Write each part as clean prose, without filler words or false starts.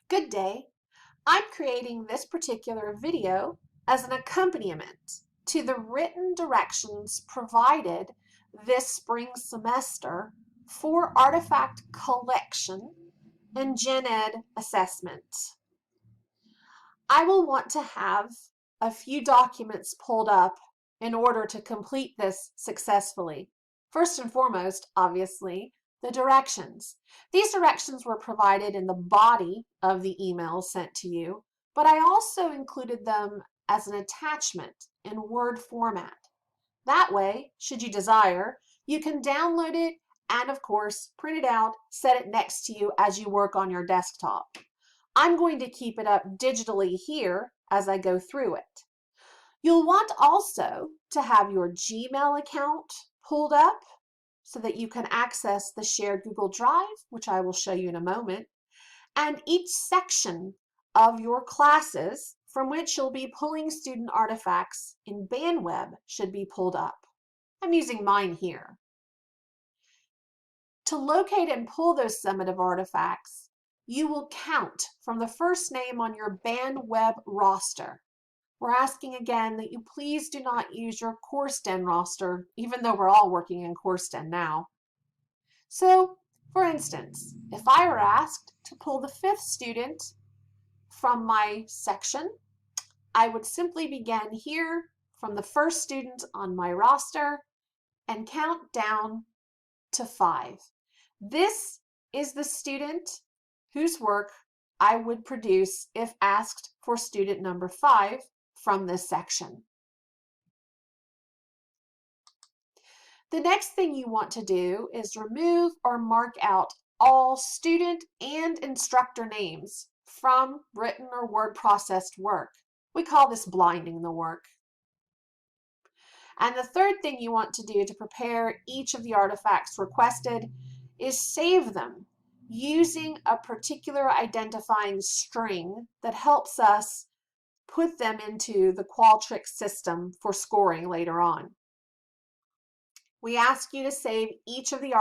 Good day. I'm creating this particular video as an accompaniment to the written directions provided this spring semester for artifact collection and gen ed assessment. I will want to have a few documents pulled up in order to complete this successfully. First and foremost, obviously, the directions. These directions were provided in the body of the email sent to you, but I also included them as an attachment in Word format. That way, should you desire, you can download it and, of course, print it out, set it next to you as you work on your desktop. I'm going to keep it up digitally here as I go through it. You'll want also to have your Gmail account pulled up so that you can access the shared Google Drive, which I will show you in a moment, and each section of your classes from which you'll be pulling student artifacts in BandWeb should be pulled up. I'm using mine here. To locate and pull those summative artifacts, you will count from the first name on your BandWeb roster. We're asking again that you please do not use your CourseDen roster, even though we're all working in CourseDen now. So, for instance, if I were asked to pull the 5th student from my section, I would simply begin here from the first student on my roster and count down to 5. This is the student whose work I would produce if asked for student number 5 from this section. The next thing you want to do is remove or mark out all student and instructor names from written or word processed work. We call this blinding the work. And the third thing you want to do to prepare each of the artifacts requested is save them using a particular identifying string that helps us put them into the Qualtrics system for scoring later on. We ask you to save each of the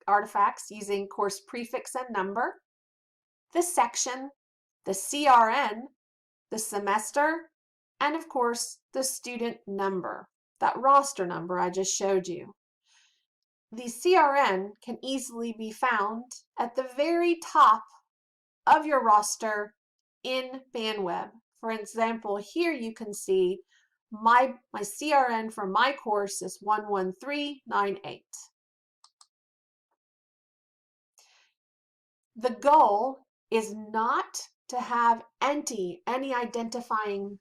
artifacts using course prefix and number, the section, the CRN, the semester, and of course the student number, that roster number I just showed you. The CRN can easily be found at the very top of your roster in BandWeb. For example, here you can see my CRN for my course is 11398. The goal is not to have any identifying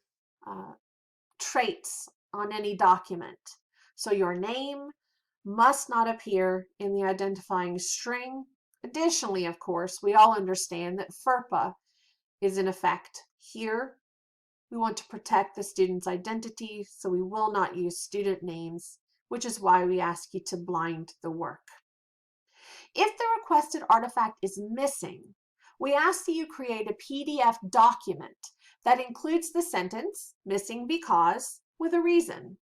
traits on any document. So your name must not appear in the identifying string. Additionally, of course, we all understand that FERPA is in effect here. We want to protect the student's identity, so we will not use student names, which is why we ask you to blind the work. If the requested artifact is missing, we ask that you create a PDF document that includes the sentence, missing because, with a reason.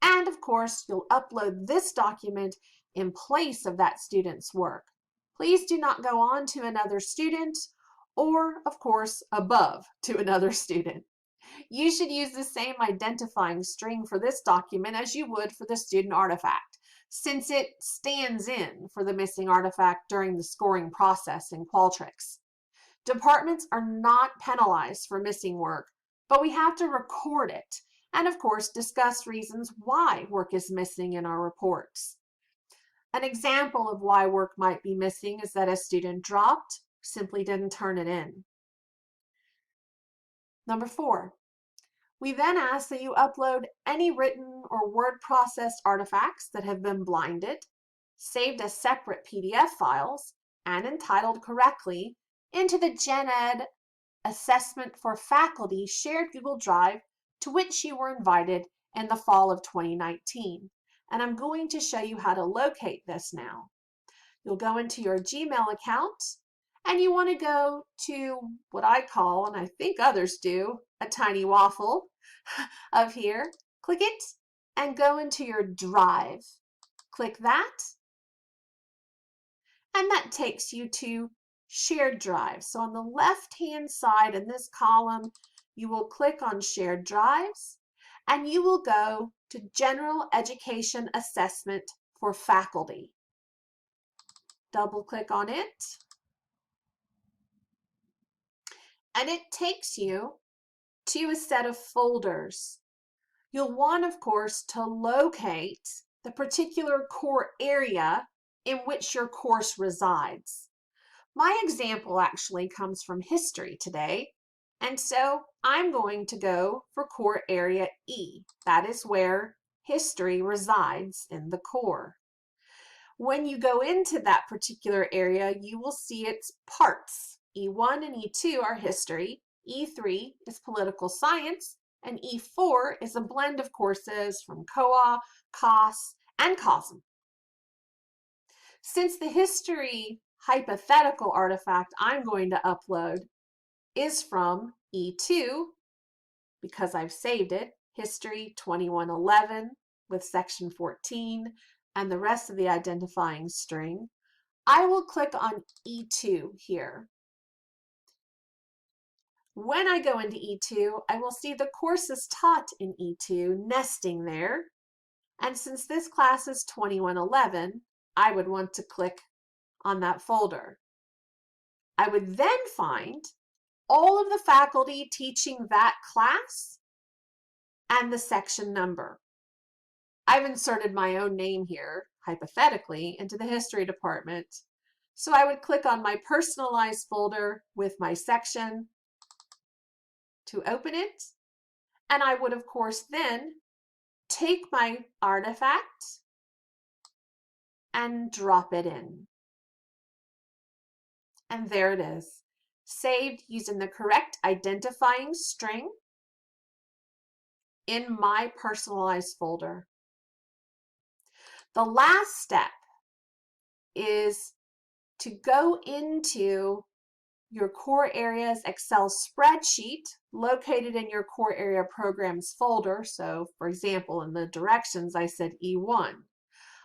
And of course, you'll upload this document in place of that student's work. Please do not go on to another student or, of course, above to another student. You should use the same identifying string for this document as you would for the student artifact, since it stands in for the missing artifact during the scoring process in Qualtrics. Departments are not penalized for missing work, but we have to record it and, of course, discuss reasons why work is missing in our reports. An example of why work might be missing is that a student dropped, simply didn't turn it in. Number 4, we then ask that you upload any written or word processed artifacts that have been blinded, saved as separate PDF files, and entitled correctly into the Gen Ed Assessment for Faculty shared Google Drive to which you were invited in the fall of 2019. And I'm going to show you how to locate this now. You'll go into your Gmail account and you want to go to what I call, and I think others do, a tiny waffle of here. Click it and go into your Drive. Click that, and that takes you to shared drives. So on the left-hand side in this column, you will click on shared drives and you will go to general education assessment for faculty. Double click on it and it takes you to a set of folders. You'll want, of course, to locate the particular core area in which your course resides. My example actually comes from history today, and so I'm going to go for core area E. That is where history resides in the core. When you go into that particular area, you will see its parts. E1 and E2 are history, E3 is political science, and E4 is a blend of courses from COA, COS, and COSM. Since the history hypothetical artifact I'm going to upload is from E2, because I've saved it, history 2111 with section 14 and the rest of the identifying string, I will click on E2 here. When I go into E2, I will see the courses taught in E2 nesting there. And since this class is 2111, I would want to click on that folder. I would then find all of the faculty teaching that class and the section number. I've inserted my own name here, hypothetically, into the history department. So I would click on my personalized folder with my section to open it. And I would, of course, then take my artifact and drop it in. And there it is, saved using the correct identifying string in my personalized folder. The last step is to go into your core areas Excel spreadsheet located in your core area programs folder. So for example, in the directions, I said E1.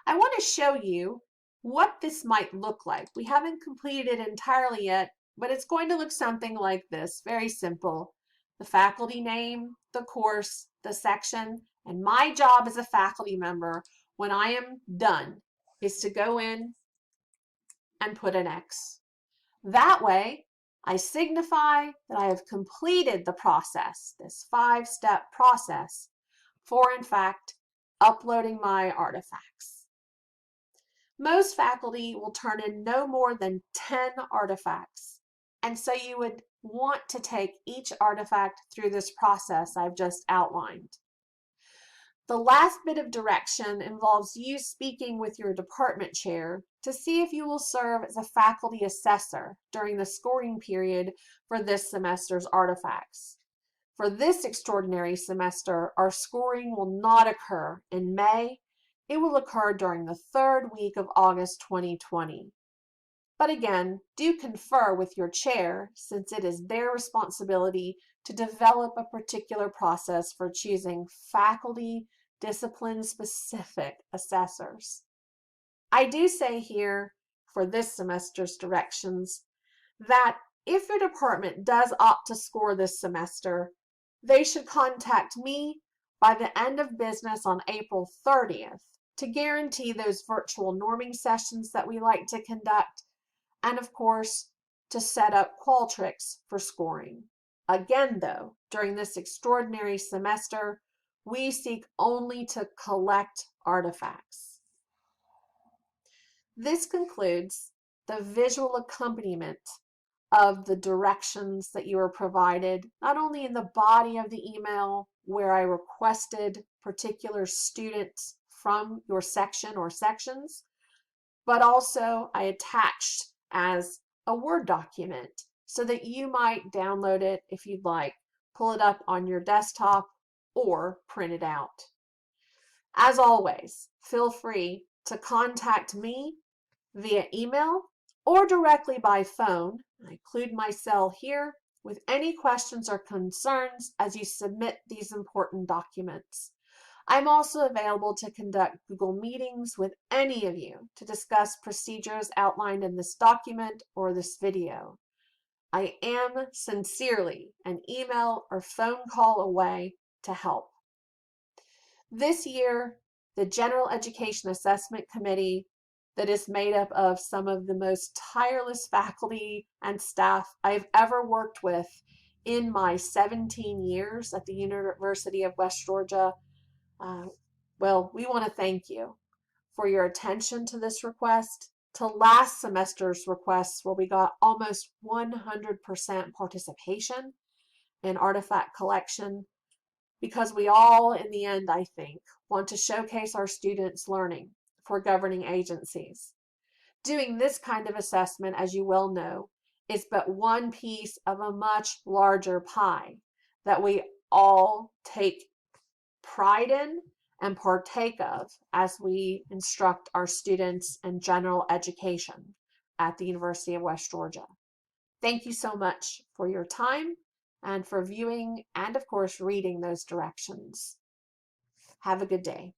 I want to show you what this might look like. We haven't completed it entirely yet, but it's going to look something like this, very simple. The faculty name, the course, the section, and my job as a faculty member when I am done is to go in and put an X. That way, I signify that I have completed the process, this 5-step process, for in fact, uploading my artifacts. Most faculty will turn in no more than 10 artifacts, and so you would want to take each artifact through this process I've just outlined. The last bit of direction involves you speaking with your department chair to see if you will serve as a faculty assessor during the scoring period for this semester's artifacts. For this extraordinary semester, our scoring will not occur in May. It will occur during the 3rd week of August 2020. But again, do confer with your chair since it is their responsibility to develop a particular process for choosing faculty discipline-specific assessors. I do say here for this semester's directions that if your department does opt to score this semester, they should contact me by the end of business on April 30th to guarantee those virtual norming sessions that we like to conduct, and of course, to set up Qualtrics for scoring. Again, though, during this extraordinary semester, we seek only to collect artifacts. This concludes the visual accompaniment of the directions that you were provided, not only in the body of the email where I requested particular students from your section or sections, but also I attached as a Word document so that you might download it if you'd like, pull it up on your desktop, or print it out. As always, feel free to contact me via email or directly by phone. I include my cell here with any questions or concerns as you submit these important documents. I'm also available to conduct Google meetings with any of you to discuss procedures outlined in this document or this video. I am sincerely an email or phone call away to help. This year, the General Education Assessment Committee, that is made up of some of the most tireless faculty and staff I've ever worked with in my 17 years at the University of West Georgia, well, we want to thank you for your attention to this request, to last semester's requests where we got almost 100% participation in artifact collection, because we all, in the end, I think, want to showcase our students' learning for governing agencies. Doing this kind of assessment, as you well know, is but one piece of a much larger pie that we all take pride in and partake of as we instruct our students in general education at the University of West Georgia. Thank you so much for your time and for viewing and, of course, reading those directions. Have a good day.